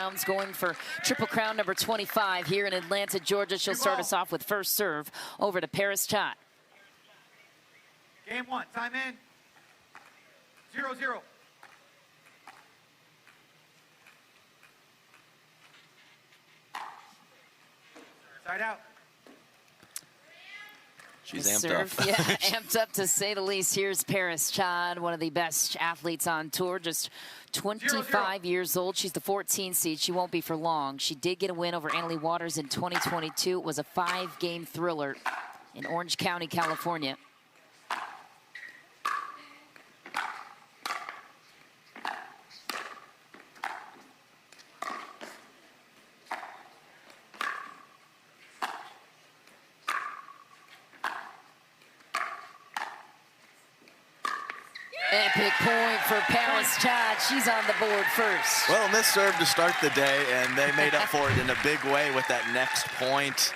rounds, going for Triple Crown number 25 here in Atlanta, Georgia. She'll start us off with first serve over to Parris Todd. Game one, time in. 0-0. Side out. She's amped up. Yeah, amped up to say the least. Here's Parris Todd, one of the best athletes on tour, just 25 years old. She's the 14 seed. She won't be for long. She did get a win over Leigh in 2022. It was a 5-game thriller in Orange County, California. Epic point for Parris Todd. She's on the board first. Well, this served to start the day, and they made up for it in a big way with that next point.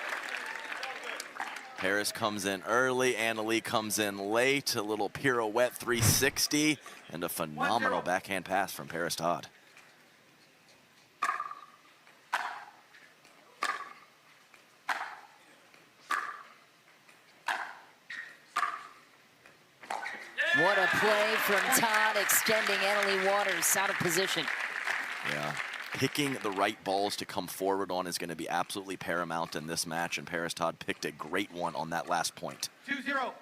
Parris comes in early. Leigh comes in late. A little pirouette 360, and a phenomenal backhand pass from Parris Todd. What a play from Todd, extending Leigh out of position. Yeah, picking the right balls to come forward on is going to be absolutely paramount in this match, and Parris Todd picked a great one on that last point. 2-0.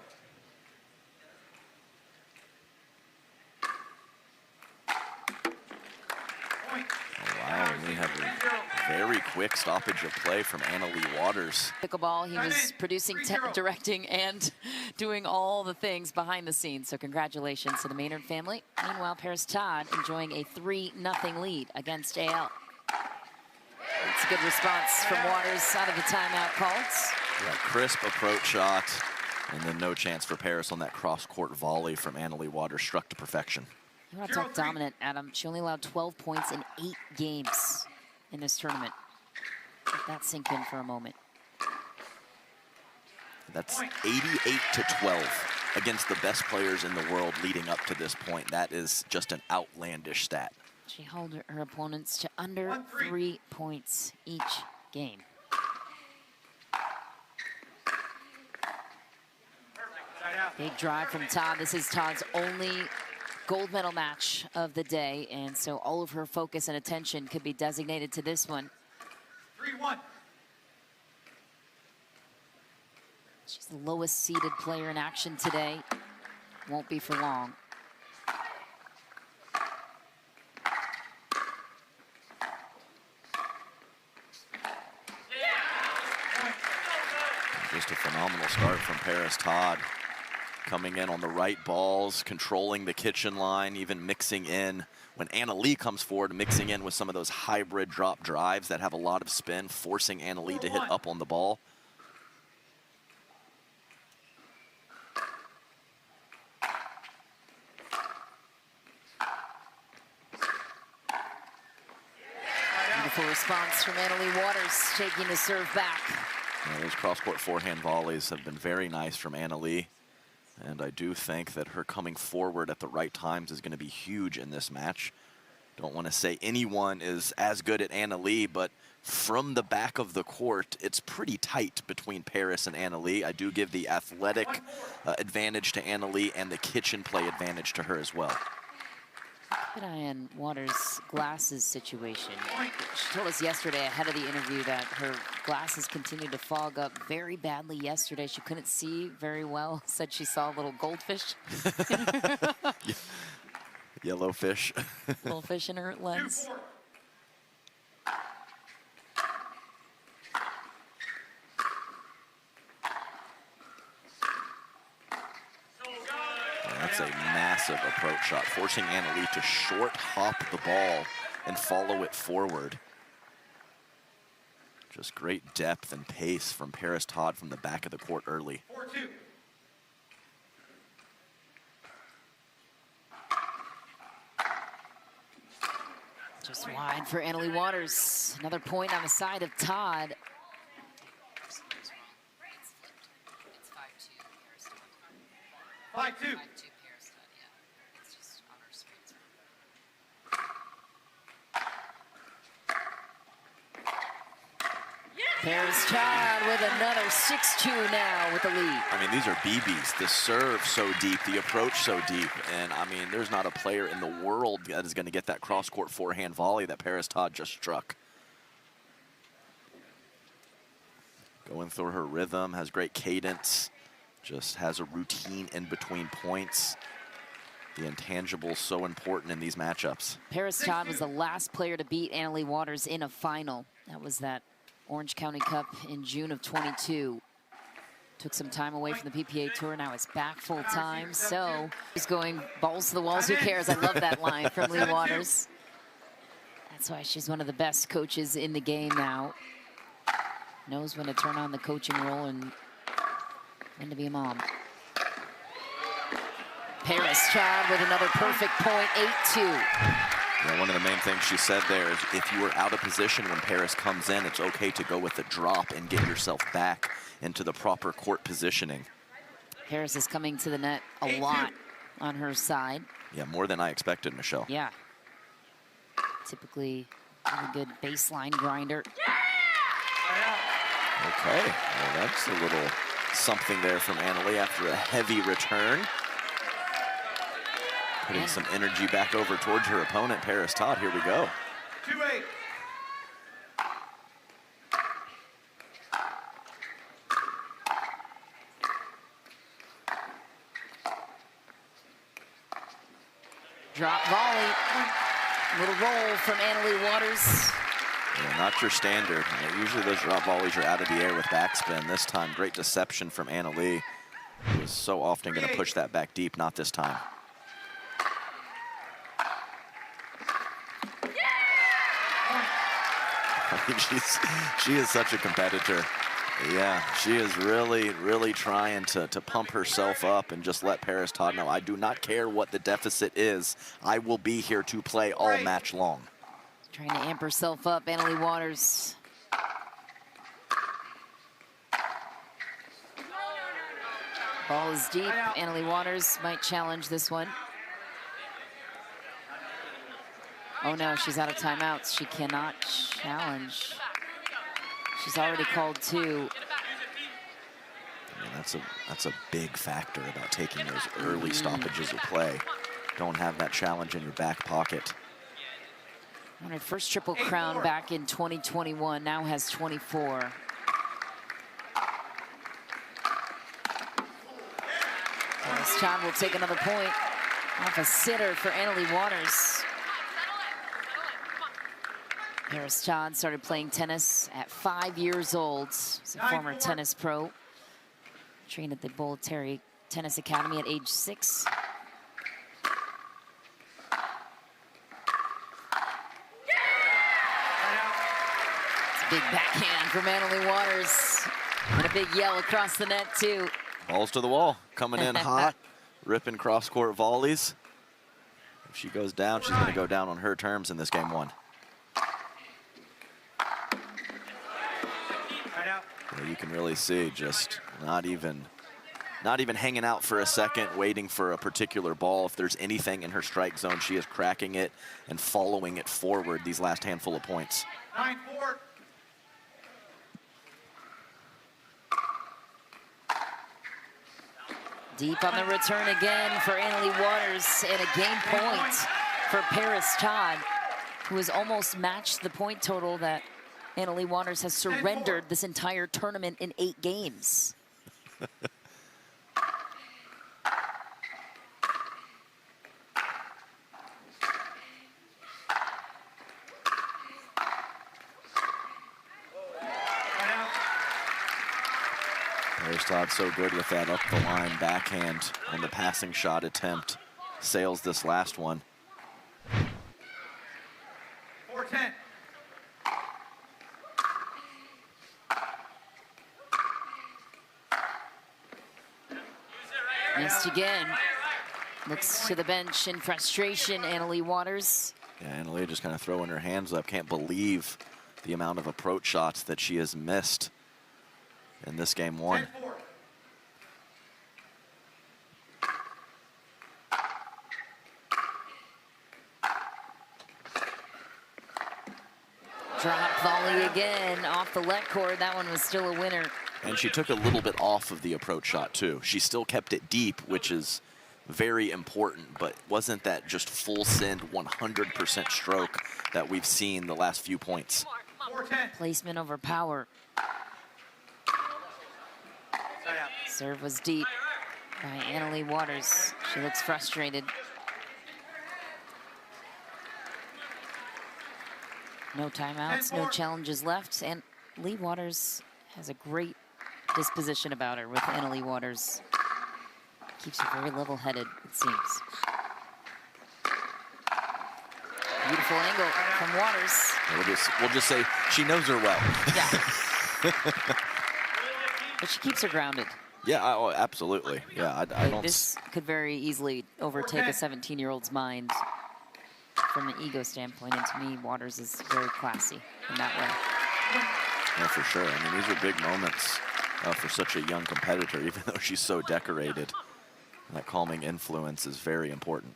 Wow, we have a very quick stoppage of play from Leigh. Pickleball, he was producing, directing, and doing all the things behind the scenes. So congratulations to the Maynard family. Meanwhile, Parris Todd enjoying a 3-0 lead against AL. It's a good response from Waters out of the timeout calls. Yeah, crisp approach shot, and then no chance for Parris on that cross-court volley from Leigh Waters, struck to perfection. You want to talk dominant, Adam. She only allowed 12 points in 8 games in this tournament. Let that sink in for a moment. That's 88-12 against the best players in the world leading up to this point. That is just an outlandish stat. She held her opponents to under 3 points each game. Big drive from Todd. This is Todd's only gold medal match of the day, and so all of her focus and attention could be designated to this one. 3-1. She's the lowest seeded player in action today. Won't be for long. Just a phenomenal start from Parris Todd. Coming in on the right balls, controlling the kitchen line, even mixing in when Leigh comes forward, mixing in with some of those hybrid drop drives that have a lot of spin, forcing Leigh to hit up on the ball. Beautiful response from Leigh Waters, taking the serve back. Yeah, those cross-court forehand volleys have been very nice from Leigh. And I do think that her coming forward at the right times is going to be huge in this match. Don't want to say anyone is as good at Leigh, but from the back of the court, it's pretty tight between Parris and Leigh. I do give the athletic advantage to Leigh and the kitchen play advantage to her as well. Keep an eye on Waters' glasses situation. She told us yesterday ahead of the interview that her glasses continued to fog up very badly yesterday. She couldn't see very well. Said she saw a little goldfish. Yellow fish. Little fish in her lens. That's a massive approach shot, forcing Leigh to short hop the ball and follow it forward. Just great depth and pace from Parris Todd from the back of the court early. 4-2. Just wide for Leigh Waters. Another point on the side of Todd. It's 5-2. 5-2. Parris Todd with another 6-2 now with the lead. I mean, these are BBs. The serve so deep, the approach so deep. And, I mean, there's not a player in the world that is going to get that cross-court forehand volley that Parris Todd just struck. Going through her rhythm, has great cadence, just has a routine in between points. The intangible so important in these matchups. Parris Todd was the last player to beat Anna-Leigh Waters in a final. That was that Orange County Cup in June of 22. Took some time away from the PPA Tour, now it's back full time. So he's going balls to the walls, who cares? I love that line from Leigh Waters. That's why she's one of the best coaches in the game now. Knows when to turn on the coaching role and when to be a mom. Parris Todd with another perfect point, 8-2. Yeah, one of the main things she said there is if you are out of position when Parris comes in, it's okay to go with the drop and get yourself back into the proper court positioning. Parris is coming to the net a lot on her side. Yeah, more than I expected, Michelle. Yeah. Typically a good baseline grinder. Okay, well, that's a little something there from Anna-Leigh after a heavy return. Putting some energy back over towards her opponent, Parris Todd. Here we go. 2-8. Drop volley. Little roll from Anna-Leigh Waters. Yeah, not your standard. Usually those drop volleys are out of the air with backspin. This time, great deception from Anna-Leigh, who is so often going to push that back deep. Not this time. I mean, she is such a competitor. Yeah, she is really, really trying to pump herself up and just let Parris Todd know, I do not care what the deficit is. I will be here to play all match long. Trying to amp herself up, Anna-Leigh Waters. Ball is deep. Anna-Leigh Waters might challenge this one. Oh no, she's out of timeouts. She cannot challenge. She's already called two. I mean, that's a big factor about taking those early stoppages of play. Don't have that challenge in your back pocket. Won her first Triple Crown back in 2021, now has 24. Parris Todd will take another point off a sitter for Anna-Leigh Waters. Parris Todd started playing tennis at 5 years old. He's a former tennis pro. Trained at the Bollettieri Tennis Academy at age 6. Big backhand from Anna-Leigh Waters. And a big yell across the net, too. Balls to the wall, coming in hot, ripping cross-court volleys. If she goes down, she's going to go down on her terms in this game one. Well, you can really see just not even hanging out for a second, waiting for a particular ball. If there's anything in her strike zone, she is cracking it and following it forward these last handful of points. 9-4. Deep on the return again for Anna-Leigh Waters, and a game point for Parris Todd, who has almost matched the point total that Anna-Leigh Waters has surrendered this entire tournament in 8 games. Parris Todd so good with that up the line backhand on the passing shot attempt. Sails this last one. 4-10. Missed again. Looks to the bench in frustration, Anna-Leigh Waters. Yeah, Anna-Leigh just kind of throwing her hands up. Can't believe the amount of approach shots that she has missed in this game one. 10-4. Drop volley again off the left cord. That one was still a winner. And she took a little bit off of the approach shot, too. She still kept it deep, which is very important, but wasn't that just full send 100% stroke that we've seen the last few points. 4-10. Placement over power. Serve was deep by Leigh Waters. She looks frustrated. No timeouts, no challenges left, and Leigh Waters has a great disposition about her with Leigh Waters. Keeps her very level-headed, it seems. Beautiful angle from Waters. We'll just say she knows her well. Yeah. But she keeps her grounded. Yeah, oh, absolutely. Yeah, I don't. This could very easily overtake a 17-year-old's mind from an ego standpoint, and to me, Waters is very classy in that way. Yeah, for sure. I mean, these are big moments for such a young competitor, even though she's so decorated. That calming influence is very important.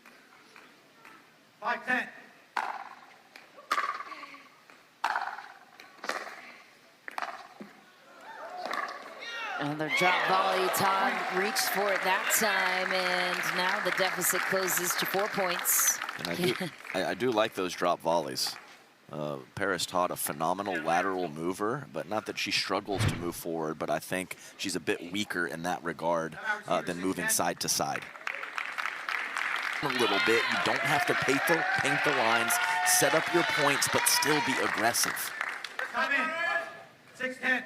5-10. Another drop volley. Todd reached for it that time, and now the deficit closes to 4 points. And I do like those drop volleys. Parris Todd, a phenomenal lateral mover, but not that she struggles to move forward, but I think she's a bit weaker in that regard than moving side to side. A little bit, you don't have to paint the lines, set up your points, but still be aggressive. Time in. 6-10.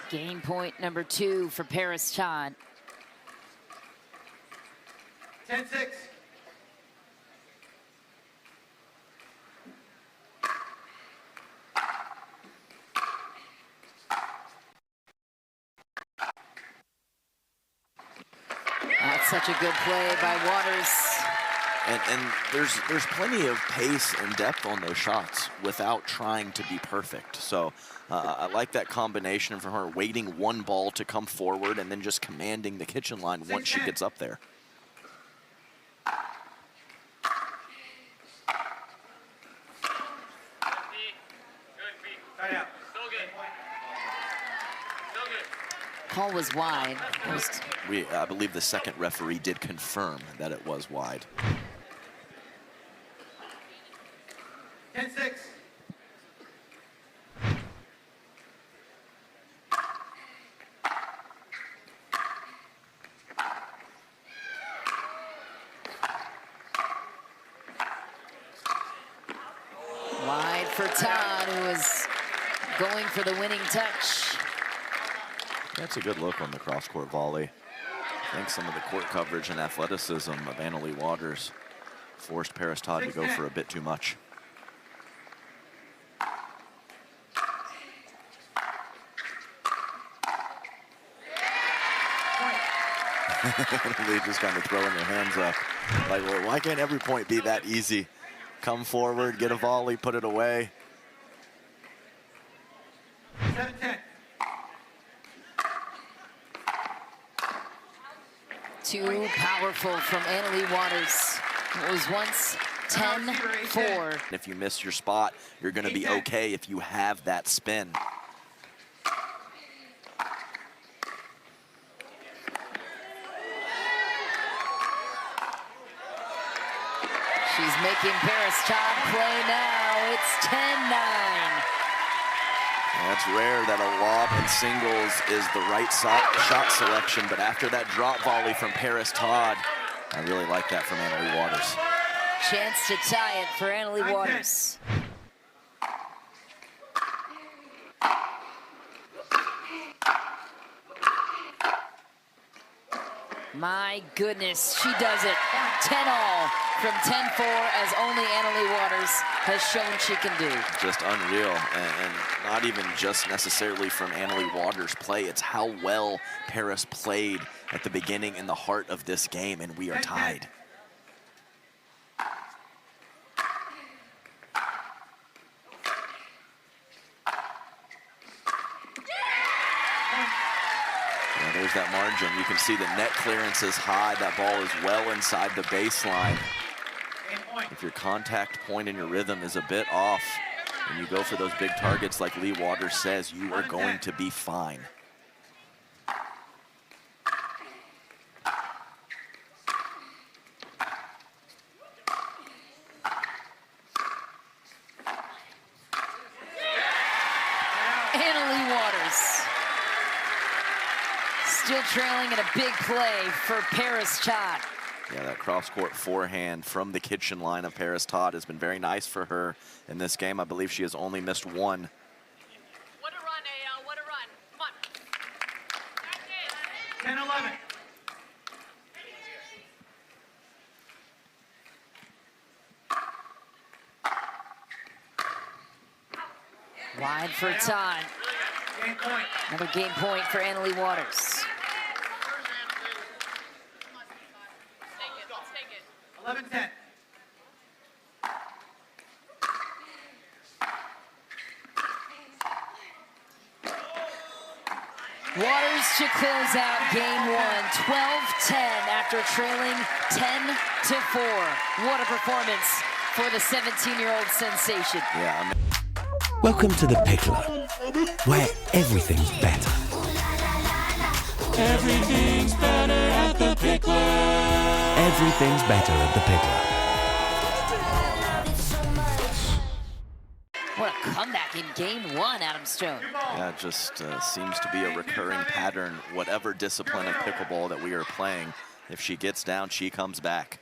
Game point number 2 for Parris Todd. 10-6. That's such a good play by Waters. And there's plenty of pace and depth on those shots without trying to be perfect. So I like that combination from her, waiting one ball to come forward and then just commanding the kitchen line once she gets up there. Call was wide. I believe the second referee did confirm that it was wide. 10-6. Wide for Todd, who was going for the winning touch. That's a good look on the cross-court volley. I think some of the court coverage and athleticism of Leigh Waters forced Parris Todd to go for a bit too much. Leigh just kind of throwing their hands up. Like, well, why can't every point be that easy? Come forward, get a volley, put it away. 7-10. Too powerful from Leigh Waters. It was once 10-4. If you miss your spot, you're going to be okay if you have that spin. She's making Parris Todd play now. It's 10-9. It's rare that a lob in singles is the right shot selection, but after that drop volley from Parris Todd, I really like that from Leigh Waters. Chance to tie it for Leigh Waters. My goodness, she does it. 10-all from 10-4, as only Leigh Waters has shown she can do. Just unreal, and not even just necessarily from Leigh Waters' play. It's how well Parris played at the beginning in the heart of this game, and we are tied. there's that margin. You can see the net clearance is high. That ball is well inside the baseline. If your contact point and your rhythm is a bit off, and you go for those big targets like Leigh Waters says, you are going to be fine. Leigh Waters still trailing in a big play for Parris Todd. Yeah, that cross-court forehand from the kitchen line of Parris Todd has been very nice for her in this game. I believe she has only missed one. What a run, AL, what a run. Come on. 10-11. Wide for Todd. Game point. Another game point for Leigh Waters. Let's take it. 11-10. Waters to close out game one, 12-10 after trailing 10-4. What a performance for the 17-year-old sensation. Yeah, I mean, Welcome to the Picklr, where everything's better. Everything's better at the Picklr. Everything's better at the Picklr. What a comeback in game one, Adam Stone. yeah, it just seems to be a recurring pattern. Whatever discipline of pickleball that we are playing, if she gets down, she comes back.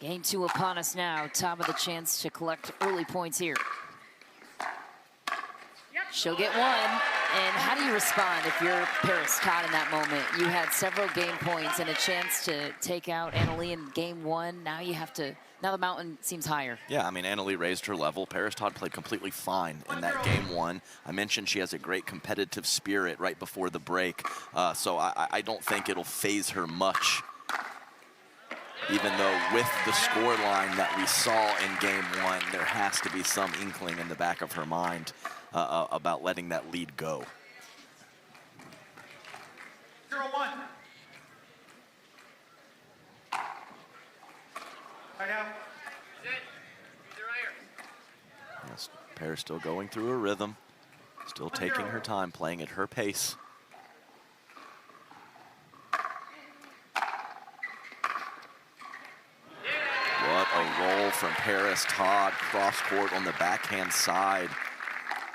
Game two upon us now. Tom with a chance to collect early points here. She'll get one. And how do you respond if you're Parris Todd in that moment? You had several game points and a chance to take out Leigh in game one. Now you have to, now the mountain seems higher. Yeah, I mean, Leigh raised her level. Parris Todd played completely fine in that game one. I mentioned she has a great competitive spirit right before the break, so I don't think it'll phase her much. Even though with the score line that we saw in game one, there has to be some inkling in the back of her mind about letting that lead go. 0-1. Right out. Yes, Parris still going through her rhythm, still taking her time, playing at her pace. What a roll from Parris Todd, cross court on the backhand side.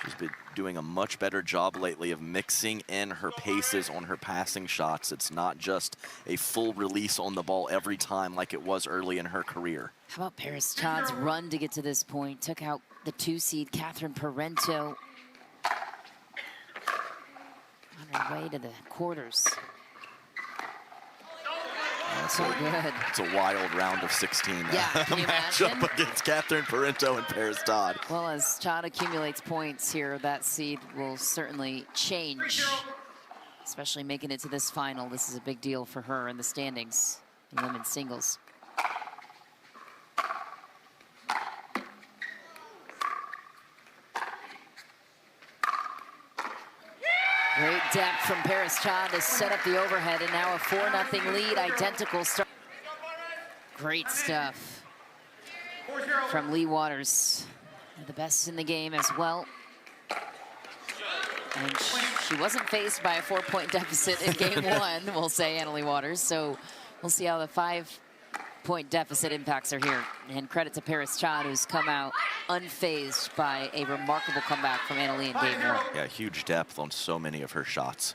She's been doing a much better job lately of mixing in her paces on her passing shots. It's not just a full release on the ball every time like it was early in her career. How about Parris Todd's run to get to this point? Took out the 2 seed, Catherine Parento, on her way to the quarters. So good. It's a wild round of 16 Yeah, can you matchup imagine? against Catherine Parento and Parris Todd. Well, as Todd accumulates points here, that seed will certainly change, especially making it to this final. This is a big deal for her in the standings in women's singles. Great depth from Parris Todd to set up the overhead, and now a 4-0 lead, identical start. Great stuff from Leigh Waters, the best in the game as well. And she wasn't faced by a 4-point deficit in game one, we'll say, Leigh Waters. So we'll see how the 5-point deficit impacts her here. And credit to Parris Todd, who's come out unfazed by a remarkable comeback from Leigh in game one. Yeah, huge depth on so many of her shots.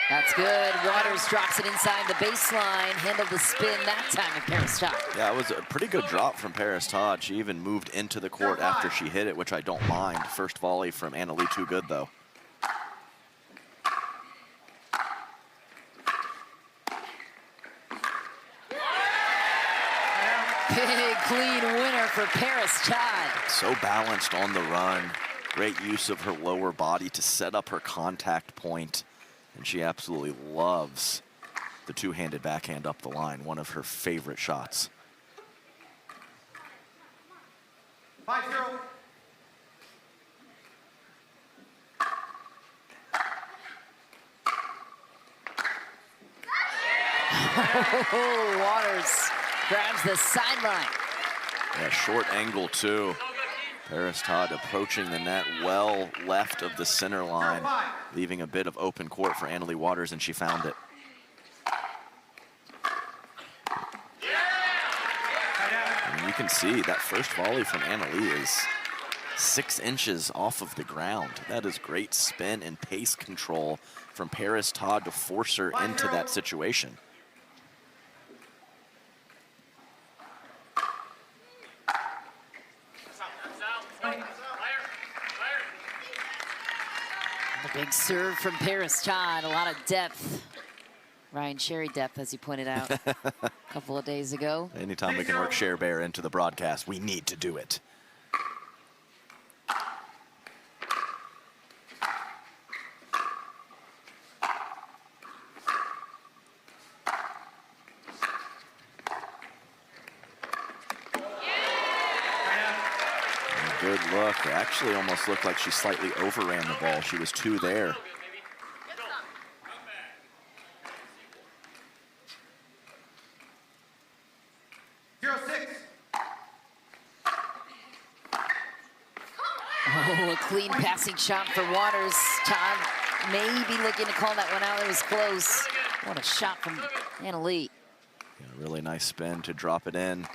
That's good. Waters drops it inside the baseline. Handled the spin that time of Parris Todd. Yeah, it was a pretty good drop from Parris Todd. She even moved into the court after she hit it, which I don't mind. First volley from Leigh, too good though. Big clean winner for Parris Todd. So balanced on the run. Great use of her lower body to set up her contact point. And she absolutely loves the two-handed backhand up the line, one of her favorite shots. 5-0. Oh, Waters grabs the sideline. Yeah, short angle too. Parris Todd approaching the net well left of the center line, leaving a bit of open court for Leigh Waters, and she found it. And you can see that first volley from Leigh is 6 inches off of the ground. That is great spin and pace control from Parris Todd to force her into that situation. A big serve from Parris Todd, a lot of depth. Ryan Sherry depth, as he pointed out a couple of days ago. Anytime we can work Cher Bear into the broadcast, we need to do it. Good look. It actually almost looked like she slightly overran the ball. She was 2 there. Oh, a clean passing shot for Waters. Todd maybe looking to call that one out. It was close. What a shot from Leigh. Yeah, really nice spin to drop it in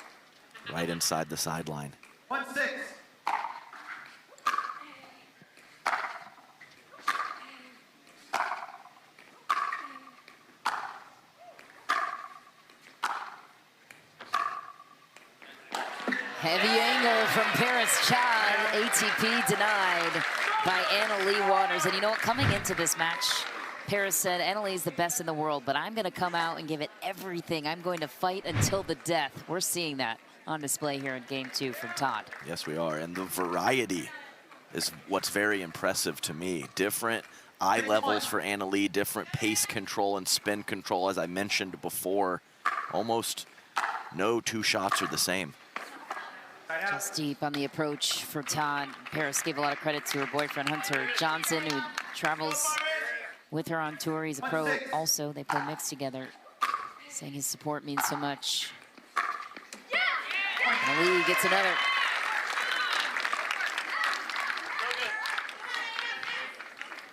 right inside the sideline. 1-6. Heavy angle from Parris Todd. ATP denied by Leigh Waters. And you know what? Coming into this match, Parris said, Leigh is the best in the world, but I'm going to come out and give it everything. I'm going to fight until the death. We're seeing that on display here in Game 2 from Todd. Yes, we are. And the variety is what's very impressive to me. Different eye levels for Leigh, different pace control and spin control. As I mentioned before, almost no 2 shots are the same. Just deep on the approach for Todd. Parris gave a lot of credit to her boyfriend, Hunter Johnson, who travels with her on tour. He's a pro also. They play mixed together, saying his support means so much. And Leigh gets another.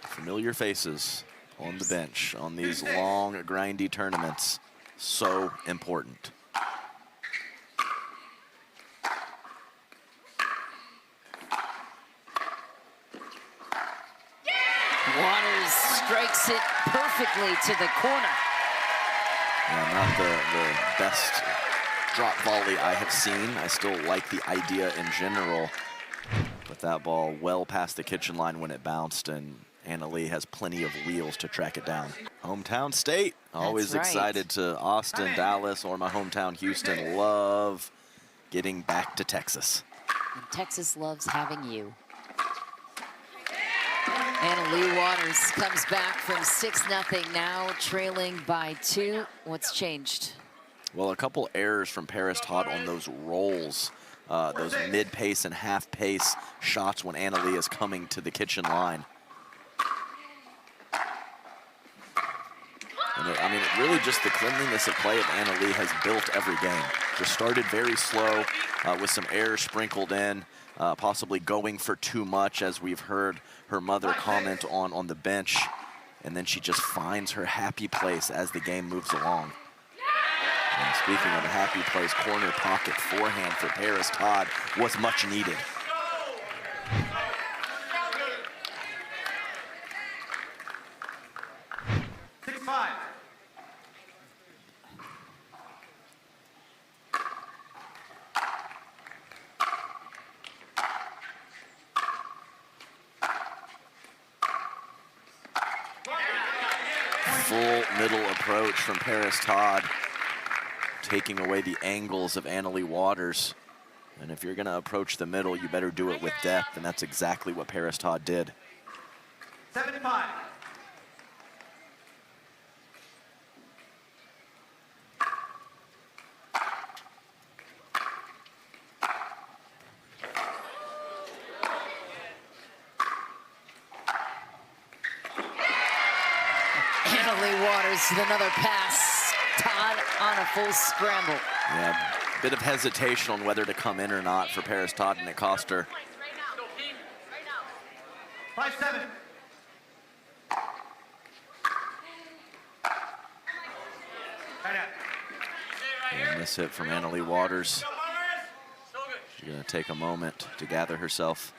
Familiar faces on the bench on these long, grindy tournaments. So important. Waters strikes it perfectly to the corner. Yeah, not the best drop volley I have seen. I still like the idea in general, but that ball well past the kitchen line when it bounced, and Leigh has plenty of wheels to track it down. Hometown state, always right. Excited to Austin, Dallas, or my hometown Houston. Love getting back to Texas. And Texas loves having you. Leigh Waters comes back from 6-0, now trailing by 2. What's changed? Well, a couple errors from Parris Todd on those rolls, those mid-pace and half-pace shots when Leigh is coming to the kitchen line. And I mean, really just the cleanliness of play of Leigh has built every game. Just started very slow with some errors sprinkled in, possibly going for too much, as we've heard her mother comment on the bench. And then she just finds her happy place as the game moves along. And speaking of a happy place, corner pocket forehand for Parris Todd was much needed. Full middle approach from Parris Todd, taking away the angles of Leigh Waters. And if you're going to approach the middle, you better do it with depth, and that's exactly what Parris Todd did. 7-5. Waters with another pass. Todd on a full scramble. Yeah, bit of hesitation on whether to come in or not for Parris Todd, and it cost her. Right now. 5-7. Right out. And this hit from Leigh Waters. She's going to take a moment to gather herself.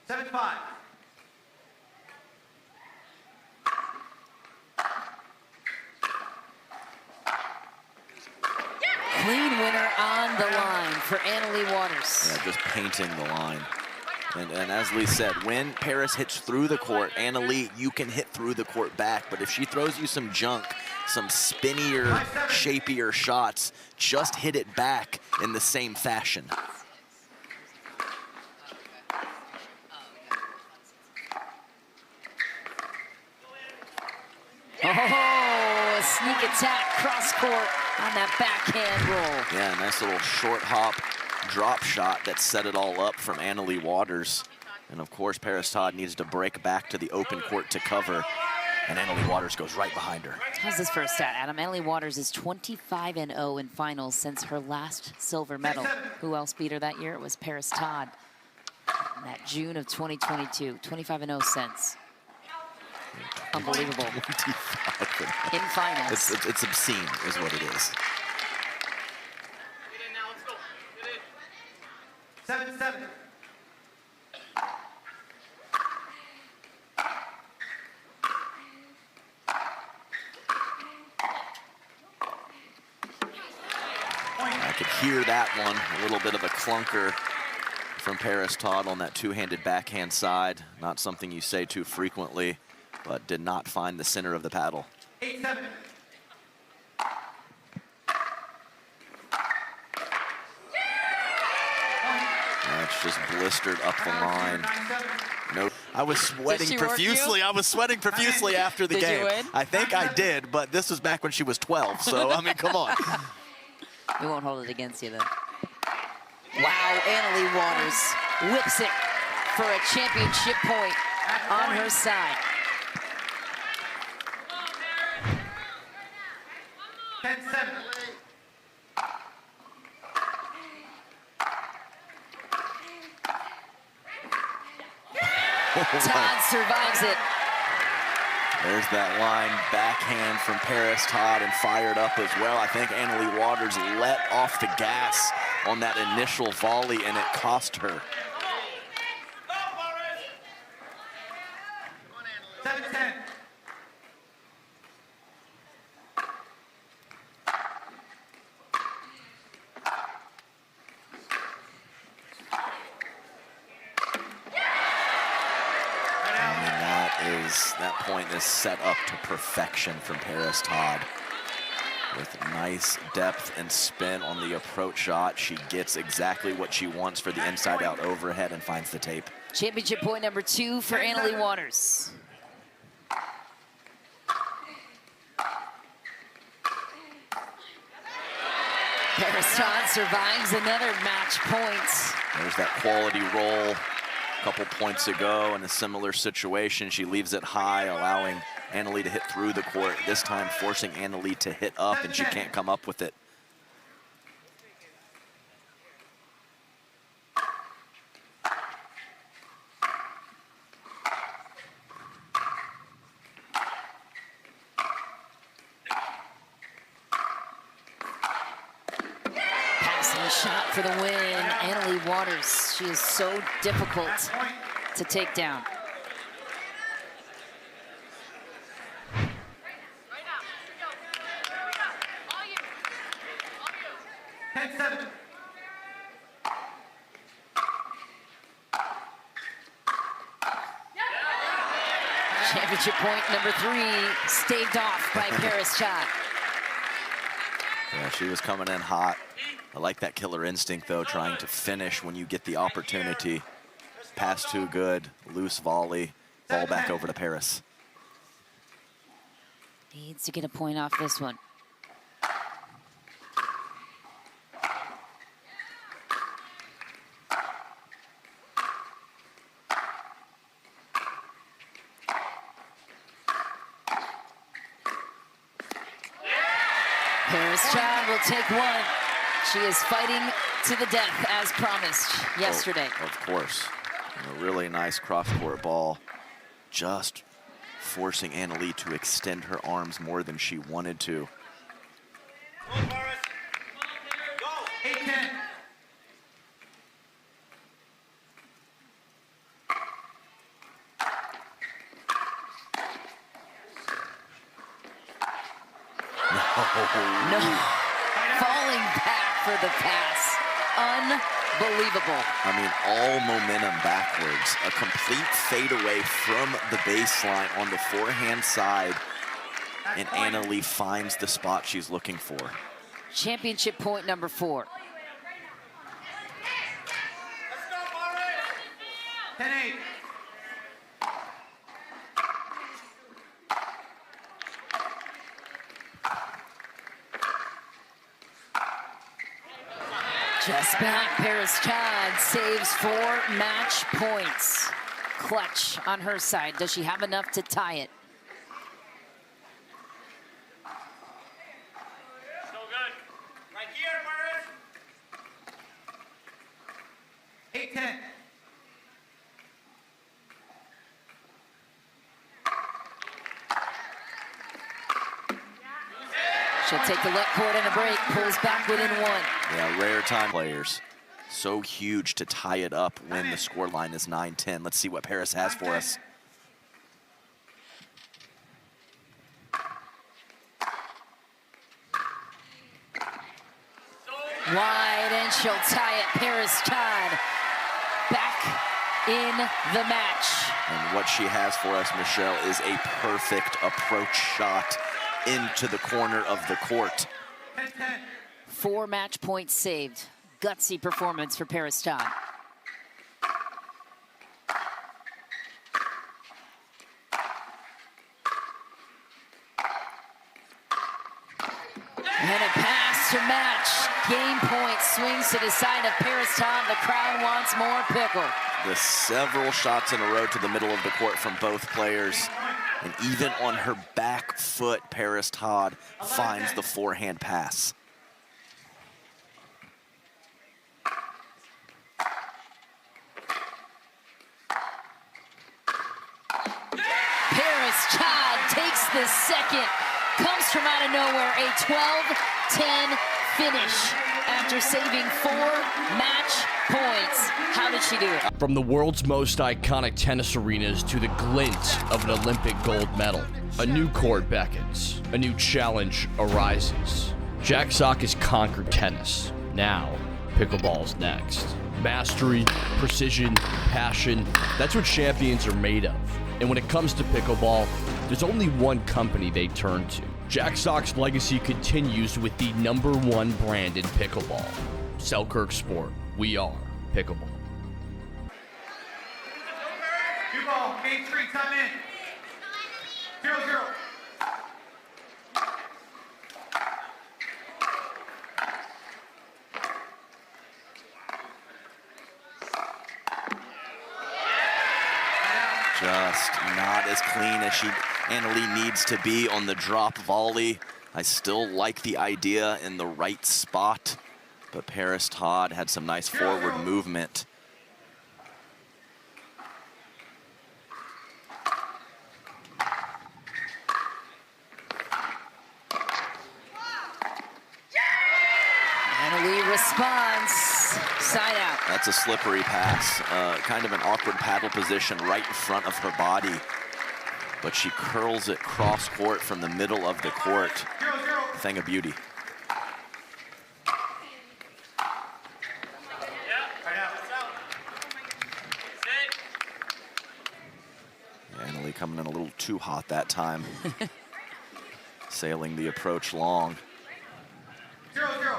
7-5. Clean winner on the line for Leigh Waters. Yeah, just painting the line. And as Leigh said, when Parris hits through the court, Leigh, you can hit through the court back. But if she throws you some junk, some spinnier, shapier shots, just hit it back in the same fashion. Oh, a sneak attack cross court on that backhand roll. Yeah, nice little short hop drop shot that set it all up from Leigh Waters. And of course, Parris Todd needs to break back to the open court to cover. And Leigh Waters goes right behind her. How's this first stat, Adam? Leigh Waters is 25-0 in finals since her last silver medal. Who else beat her that year? It was Parris Todd. In that June of 2022, 25-0 since. Unbelievable. 25. In finals. It's obscene, is what it is. 7-7. I could hear that one, a little bit of a clunker from Parris Todd on that two-handed backhand side. Not something you say too frequently, but did not find the center of the paddle. 8-7. That's just blistered up the line. 9-7. No, I was sweating she work profusely. you? I was sweating profusely after the Did you game. win? I think I did, but this was back when she was 12. So I mean, come on. We won't hold it against you then. Wow, Leigh Waters whips it for a championship point on her side. 10-7. Todd survives it. There's that line backhand from Parris Todd and fired up as well. I think Leigh Waters let off the gas on that initial volley, and it cost her. 7-10. That point is set up to perfection from Parris Todd. With nice depth and spin on the approach shot, she gets exactly what she wants for the inside-out overhead and finds the tape. Championship point number 2 for Leigh Waters. Parris Todd survives another match point. There's that quality roll a couple points ago in a similar situation. She leaves it high, allowing Leigh to hit through the court, this time forcing Leigh to hit up, and she can't come up with it. Passing shot for the win. Leigh Waters, she is so difficult to take down. Right now. Here we go. All you. All you. 10-7. Championship point number 3, staved off by Parris Todd. Yeah, she was coming in hot. I like that killer instinct, though, trying to finish when you get the opportunity. Pass too good, loose volley, ball back over to Parris. Needs to get a point off this one. Parris Todd will take one. She is fighting to the death as promised yesterday. Oh, of course. And a really nice cross-court ball. Just forcing Anna Leigh to extend her arms more than she wanted to. Go, Parris. Go. 8-10. No, falling back for the pass. Unbelievable. I mean, all momentum backwards. A complete fadeaway from the baseline on the forehand side. And Anna Leigh finds the spot she's looking for. Championship point number 4. Let's go, Parris. 10-8. Just back, Parris Todd saves 4 match points. Clutch on her side. Does she have enough to tie it? So good. Right here, Parris. 8-10. She'll take the left court and a break. Pulls back within 1. Yeah, rare time players. So huge to tie it up when the scoreline is 9-10. Let's see what Parris has for us. Wide, and she'll tie it. Parris Todd back in the match. And what she has for us, Michelle, is a perfect approach shot into the corner of the court. 10-10. 4 match points saved. Gutsy performance for Parris Todd. And a pass to match. Game point swings to the side of Parris Todd. The crowd wants more Picklr. The several shots in a row to the middle of the court from both players. And even on her back foot, Parris Todd finds the forehand pass. Parris Todd takes the second. Comes from out of nowhere, a 12-10 finish after saving 4 match points. How did she do it? From the world's most iconic tennis arenas to the glint of an Olympic gold medal, a new court beckons, a new challenge arises. Jack Sock has conquered tennis. Now, pickleball's next. Mastery, precision, passion, that's what champions are made of. And when it comes to pickleball, there's only one company they turn to. Jack Sock's legacy continues with the #1 brand in pickleball. Selkirk Sport. We are pickleball. 2-ball. Game 3. Time in. 0-0. Just not as clean as Anna Leigh needs to be on the drop volley. I still like the idea in the right spot, but Parris Todd had some nice forward movement. Anna Leigh responds. Side out. That's a slippery pass, kind of an awkward paddle position right in front of her body. But she curls it cross court from the middle of the court. 0-0. Thing of beauty. Right out. Sit. Anna Leigh coming in a little too hot that time. Sailing the approach long. 0-0.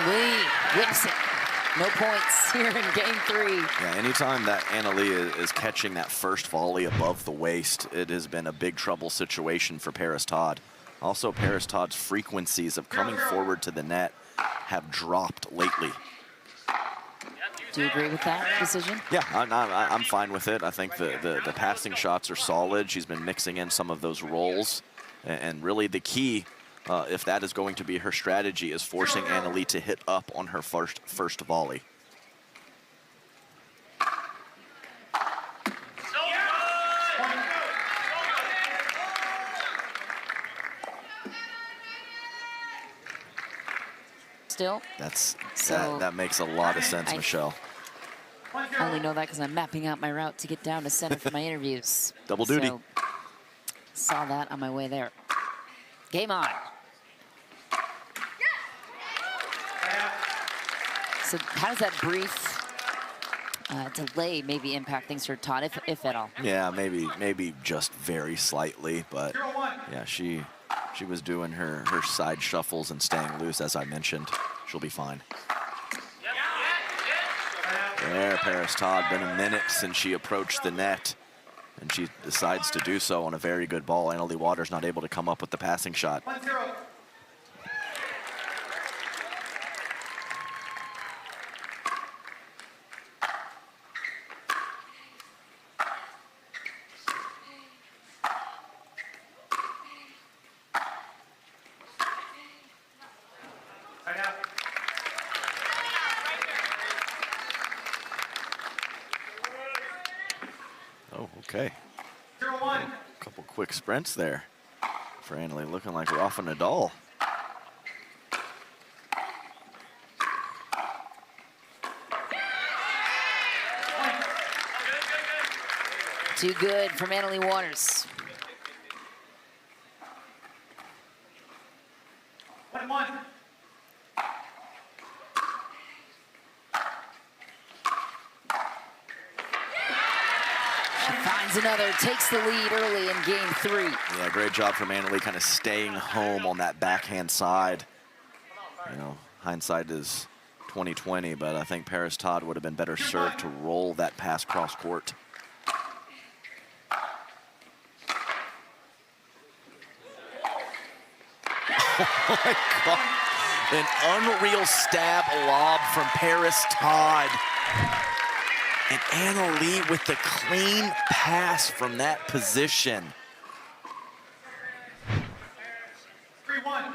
Leigh whips it. No points here in game 3. Yeah, anytime that Anna Leigh is catching that first volley above the waist, it has been a big trouble situation for Parris Todd. Also, Parris Todd's frequencies of coming forward to the net have dropped lately. Do you agree with that decision? Yeah, I'm fine with it. I think the passing shots are solid. She's been mixing in some of those rolls. And really the key, if that is going to be her strategy, is forcing Anna Leigh to hit up on her first volley. Still? That makes a lot of sense, Michelle. I only know that because I'm mapping out my route to get down to center for my interviews. Double duty. So, saw that on my way there. Game on. So how does that brief delay maybe impact things for Todd, if at all? Yeah, maybe just very slightly, but yeah, she was doing her side shuffles and staying loose, as I mentioned. She'll be fine. There, Parris Todd, been a minute since she approached the net, and she decides to do so on a very good ball. Anna Leigh Waters not able to come up with the passing shot. 1-0. Right out. Oh, okay. 0-1. A couple quick sprints there for Anna Leigh, looking like Rafa Nadal. Too good from Anna Leigh Waters. 1-1. She finds another, takes the lead early in game 3. Yeah, great job from Anna Leigh, kind of staying home on that backhand side. You know, hindsight is 20/20, but I think Parris Todd would have been better served to roll that pass cross court. Oh my God. An unreal stab lob from Parris Todd. And Anna Leigh with the clean pass from that position. 3-1.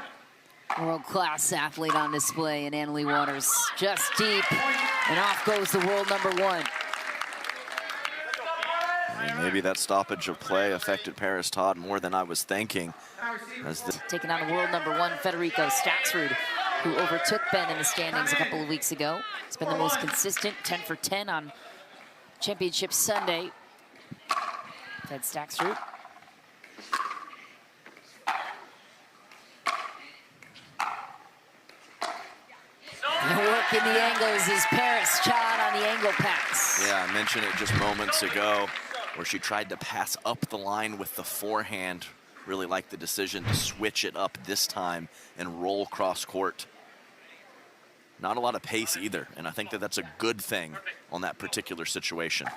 World-class athlete on display in Anna Leigh Waters. Just deep, and off goes the world #1. And maybe that stoppage of play affected Parris Todd more than I was thinking. Taking on the world #1 Federico Staksrud, who overtook Ben in the standings a couple of weeks ago. He's been the most consistent, 10 for 10 on Championship Sunday. Fed Staksrud. And working the angles is Parris Todd on the angle pass. Yeah, I mentioned it just moments ago where she tried to pass up the line with the forehand. Really like the decision to switch it up this time and roll cross court. Not a lot of pace either, and I think that that's a good thing on that particular situation.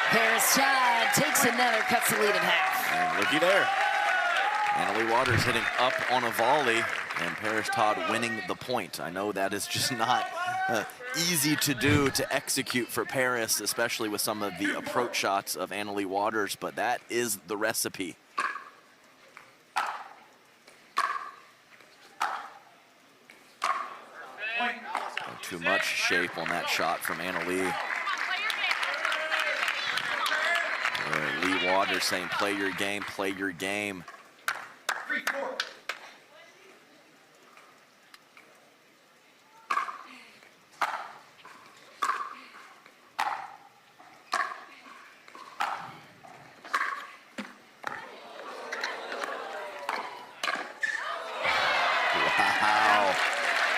Parris Todd takes another, cuts the lead in half. And looky there. Anna Leigh Waters hitting up on a volley, and Parris Todd winning the point. I know that is just not easy to do, to execute for Parris, especially with some of the approach shots of Anna Leigh Waters, but that is the recipe. Not too much shape on that shot from Anna Leigh. Leigh Waters saying, play your game, play your game. 3-4.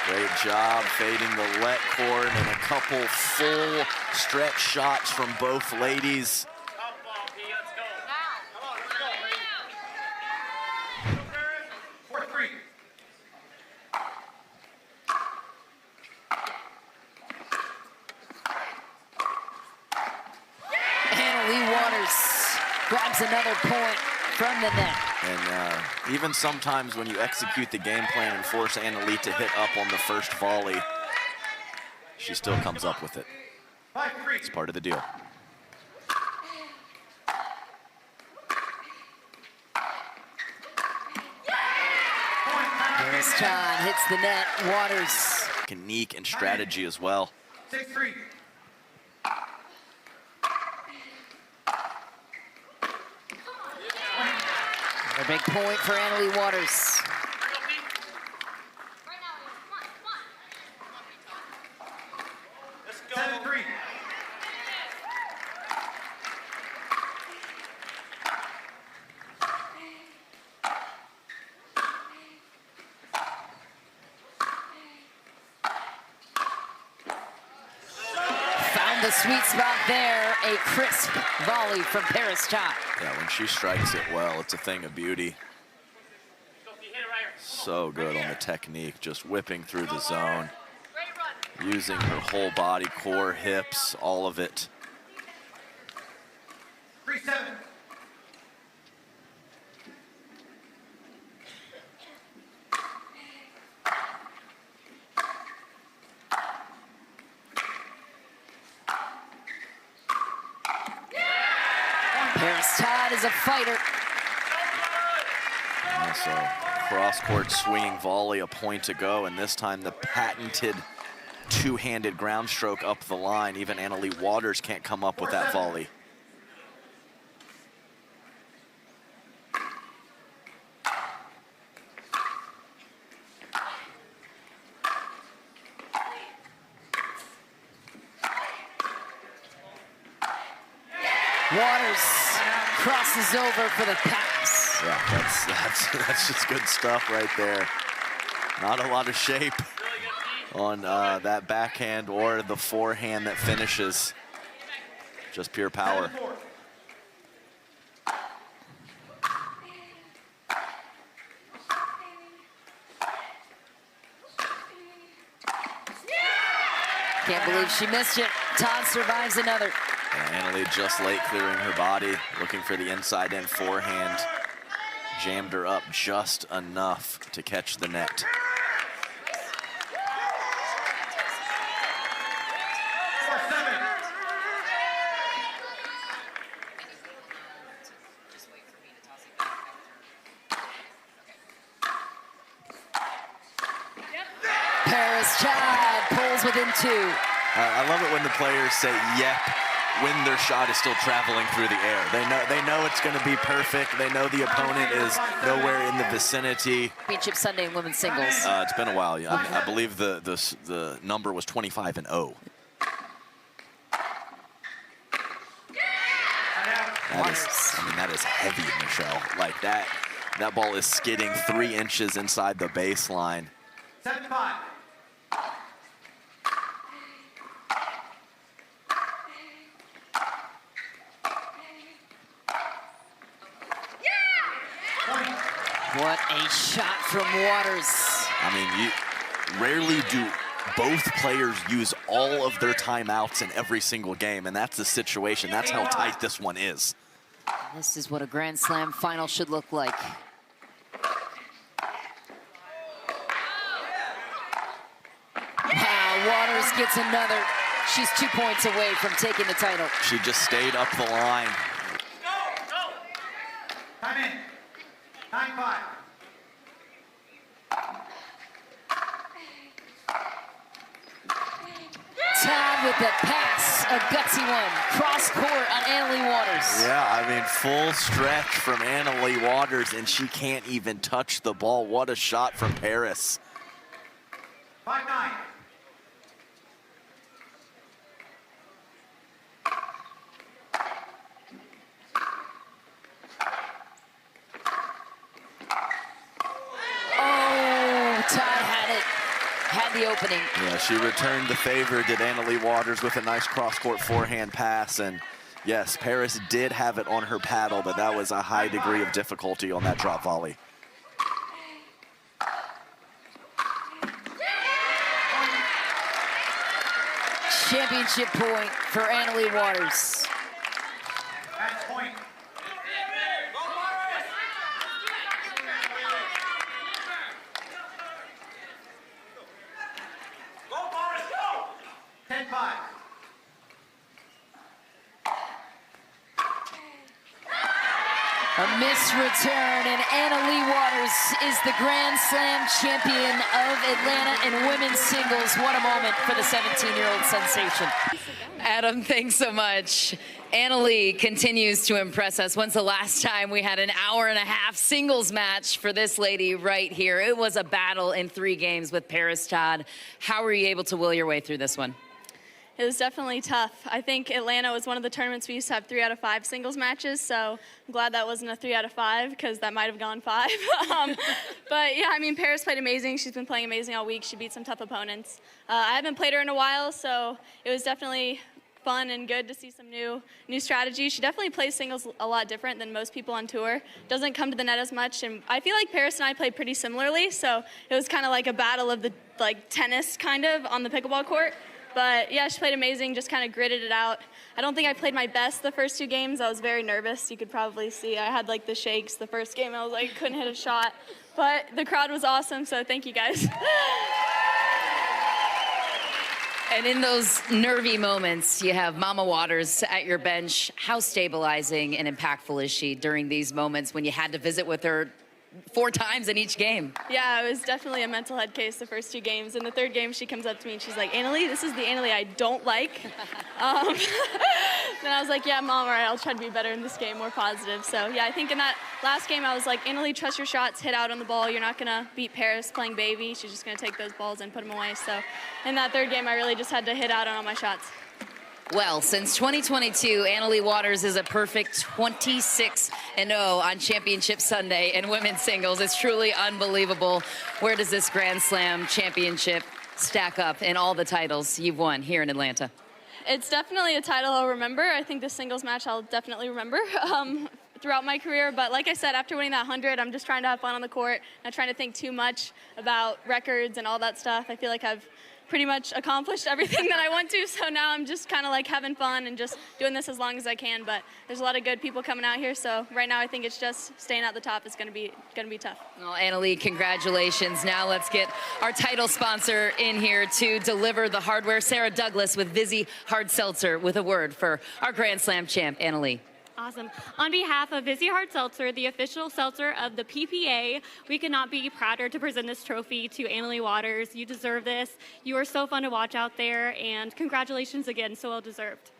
Great job fading the let cord and a couple full stretch shots from both ladies. 4-3. Leigh Waters grabs another point from the net. And even sometimes when you execute the game plan and force Leigh to hit up on the first volley, she still comes up with it. 5-3. It's part of the deal. Parris Todd hits the net. Waters. Technique and strategy as well. 6-3. A big point for Leigh Waters. Right now, come on. 7-3. Found the sweet spot there. A crisp volley from Parris Todd. Yeah, when she strikes it well, it's a thing of beauty. So good on the technique, just whipping through the zone, using her whole body, core, hips, all of it. 3-7. Parris Todd is a fighter. Also, cross-court swinging volley a point to go, and this time the patented two-handed ground stroke up the line. Even Leigh Waters can't come up with that volley. Waters crosses over for the pass. Yeah, that's just good stuff right there. Not a lot of shape on that backhand or the forehand that finishes. Just pure power. 7-4. Can't believe she missed it. Todd survives another. And Leigh just late clearing her body, looking for the inside in forehand. Jammed her up just enough to catch the net. Parris Todd pulls within 2. I love it when the players say yep when their shot is still traveling through the air. They know it's going to be perfect. They know the opponent is nowhere in the vicinity. Championship Sunday in women's singles. It's been a while. I believe the number was 25-0. That is heavy, Michelle. Like that ball is skidding 3 inches inside the baseline. 7-5. What a shot from Waters. I mean, you rarely do both players use all of their timeouts in every single game, and that's the situation. That's how tight this one is. This is what a Grand Slam final should look like. Wow, Waters gets another. She's 2 points away from taking the title. She just stayed up the line. Time in. 9-5. Todd with the pass, a gutsy one. Cross court on Leigh Waters. Yeah, I mean, full stretch from Leigh Waters, and she can't even touch the ball. What a shot from Parris. 5-9. found the opening. Yeah, she returned the favor, did Anna-Leigh Waters, with a nice cross-court forehand pass. And yes, Parris did have it on her paddle, but that was a high degree of difficulty on that drop volley. Championship point for Anna-Leigh Waters. Match point. Go, Parris, go! 10-5. A missed return, and Anna-Leigh Waters is the Grand Slam champion of Atlanta in women's singles. What a moment for the 17-year-old sensation. Adam, thanks so much. Anna-Leigh continues to impress us. When's the last time we had an hour-and-a-half singles match for this lady right here? It was a battle in 3 games with Parris Todd. How were you able to will your way through this one? It was definitely tough. I think Atlanta was one of the tournaments we used to have 3 out of 5 singles matches, so I'm glad that wasn't a 3 out of 5 because that might have gone 5. But yeah, I mean, Parris played amazing. She's been playing amazing all week. She beat some tough opponents. I haven't played her in a while, so it was definitely fun and good to see some new strategies. She definitely plays singles a lot different than most people on tour. Doesn't come to the net as much, and I feel like Parris and I played pretty similarly, so it was kind of like a battle of the tennis kind of on the pickleball court. But yeah, she played amazing, just kind of gritted it out. I don't think I played my best the first 2 games. I was very nervous. You could probably see I had the shakes the first game. I was like, couldn't hit a shot. But the crowd was awesome, so thank you guys. And in those nervy moments, you have Mama Waters at your bench. How stabilizing and impactful is she during these moments when you had to visit with her 4 times in each game? Yeah, it was definitely a mental head case the first 2 games. In the 3rd game, she comes up to me and she's like, Anna-Leigh, this is the Anna-Leigh I don't like. Then I was like, yeah, Mom, all right, I'll try to be better in this game, more positive. So yeah, I think in that last game, I was like, Anna-Leigh, trust your shots, hit out on the ball. You're not gonna beat Parris playing baby. She's just gonna take those balls and put them away. So in that 3rd game, I really just had to hit out on all my shots. Well, since 2022, Anna-Leigh Waters is a perfect 26-0 on Championship Sunday in women's singles. It's truly unbelievable. Where does this Grand Slam championship stack up in all the titles you've won here in Atlanta? It's definitely a title I'll remember. I think the singles match I'll definitely remember throughout my career. But like I said, after winning that 100, I'm just trying to have fun on the court, not trying to think too much about records and all that stuff. I feel like I've pretty much accomplished everything that I want to, so now I'm just kind of having fun and just doing this as long as I can. But there's a lot of good people coming out here, so right now I think it's just staying at the top is going to be tough. Well, Anna-Leigh, congratulations. Now let's get our title sponsor in here to deliver the hardware. Sarah Douglas with Vizzy Hard Seltzer with a word for our Grand Slam champ, Anna-Leigh. Awesome. On behalf of Vizzy Hard Seltzer, the official seltzer of the PPA, we could not be prouder to present this trophy to Anna-Leigh Waters. You deserve this. You are so fun to watch out there, and congratulations again, so well deserved.